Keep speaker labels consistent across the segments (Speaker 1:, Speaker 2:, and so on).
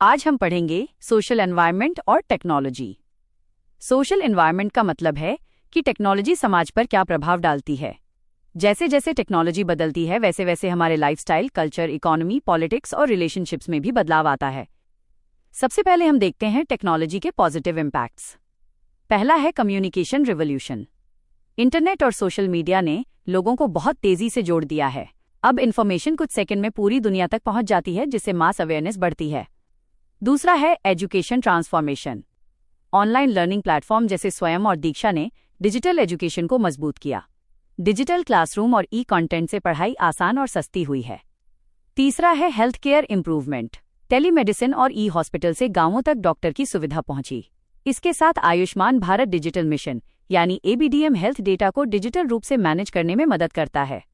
Speaker 1: आज हम पढ़ेंगे सोशल एनवायरनमेंट और टेक्नोलॉजी। सोशल एनवायरनमेंट का मतलब है कि टेक्नोलॉजी समाज पर क्या प्रभाव डालती है। जैसे जैसे टेक्नोलॉजी बदलती है वैसे वैसे हमारे लाइफस्टाइल, कल्चर, इकोनॉमी, पॉलिटिक्स और रिलेशनशिप्स में भी बदलाव आता है। सबसे पहले हम देखते हैं टेक्नोलॉजी के पॉजिटिव इम्पैक्ट्स। पहला है कम्युनिकेशन रिवॉल्यूशन। इंटरनेट और सोशल मीडिया ने लोगों को बहुत तेजी से जोड़ दिया है। अब इन्फॉर्मेशन कुछ सेकंड में पूरी दुनिया तक पहुंच जाती है, जिससे मास अवेयरनेस बढ़ती है। दूसरा है education transformation. Online learning platform जैसे स्वयं और दीक्षा ने डिजिटल एजुकेशन को मजबूत किया। डिजिटल क्लासरूम और ई कंटेंट से पढ़ाई आसान और सस्ती हुई है। तीसरा है हेल्थ केयर इंप्रूवमेंट। टेलीमेडिसिन और ई हॉस्पिटल से गांवों तक डॉक्टर की सुविधा पहुंची। इसके साथ आयुष्मान भारत डिजिटल मिशन यानी ABDM हेल्थ डेटा को डिजिटल रूप से मैनेज करने में मदद करता है।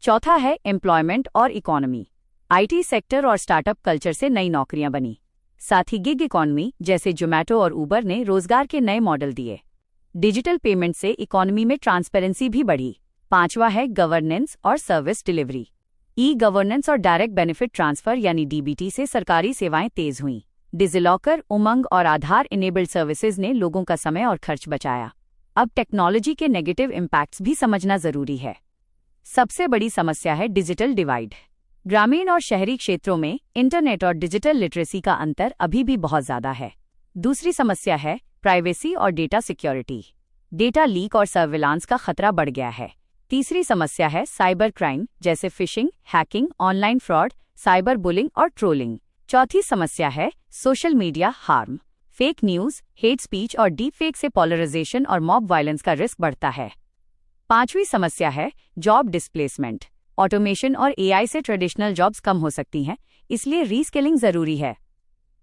Speaker 1: चौथा है एम्प्लॉयमेंट और इकोनॉमी। IT सेक्टर और स्टार्टअप कल्चर से नई नौकरियां बनी। साथ ही गिग इकोनॉमी जैसे जोमैटो और उबर ने रोजगार के नए मॉडल दिए। डिजिटल पेमेंट से इकोनॉमी में ट्रांसपेरेंसी भी बढ़ी। पांचवा है गवर्नेंस और सर्विस डिलीवरी। ई-गवर्नेंस और डायरेक्ट बेनिफिट ट्रांसफर यानी DBT से सरकारी सेवाएं तेज हुईं। डिजिलॉकर, उमंग और आधार इनेबल्ड सर्विसेज ने लोगों का समय और खर्च बचाया। अब टेक्नोलॉजी के नेगेटिव इम्पैक्ट्स भी समझना जरूरी है। सबसे बड़ी समस्या है डिजिटल डिवाइड। ग्रामीण और शहरी क्षेत्रों में इंटरनेट और डिजिटल लिटरेसी का अंतर अभी भी बहुत ज्यादा है। दूसरी समस्या है प्राइवेसी और डेटा सिक्योरिटी। डेटा लीक और सर्विलांस का खतरा बढ़ गया है। तीसरी समस्या है साइबर क्राइम जैसे fishing, hacking, online fraud, cyber bullying और ट्रोलिंग। चौथी समस्या है social media harm. Fake news, hate speech और डीप फेक से पोलराइजेशन और मॉब वायलेंस का रिस्क बढ़ता है। पांचवी समस्या है जॉब डिस्प्लेसमेंट। ऑटोमेशन और AI से ट्रेडिशनल जॉब्स कम हो सकती हैं, इसलिए रीस्किलिंग जरूरी है।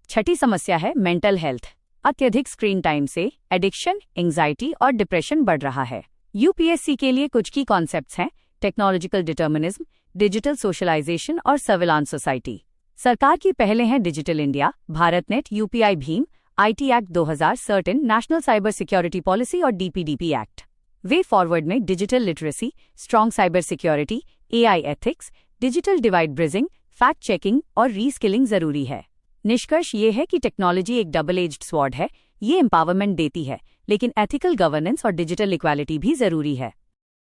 Speaker 1: छठी समस्या है मेंटल हेल्थ। अत्यधिक स्क्रीन टाइम से एडिक्शन, एंजाइटी और डिप्रेशन बढ़ रहा है। UPSC के लिए कुछ की कॉन्सेप्ट्स हैं टेक्नोलॉजिकल डिटर्मिनिज्म, डिजिटल सोशलाइजेशन और सर्विलांस सोसाइटी। सरकार की पहले हैं digital India, BharatNet, UPI Bhim, IT act 2000, certain national cyber security policy और DPDP एक्ट। वे फॉरवर्ड में digital literacy, strong cyber security, AI ethics, digital divide bridging, fact checking और reskilling जरूरी है। निष्कर्ष ये है कि टेक्नोलॉजी एक डबल एज्ड स्वॉर्ड है। ये एम्पावरमेंट देती है, लेकिन एथिकल गवर्नेंस और डिजिटल इक्वालिटी भी जरूरी है।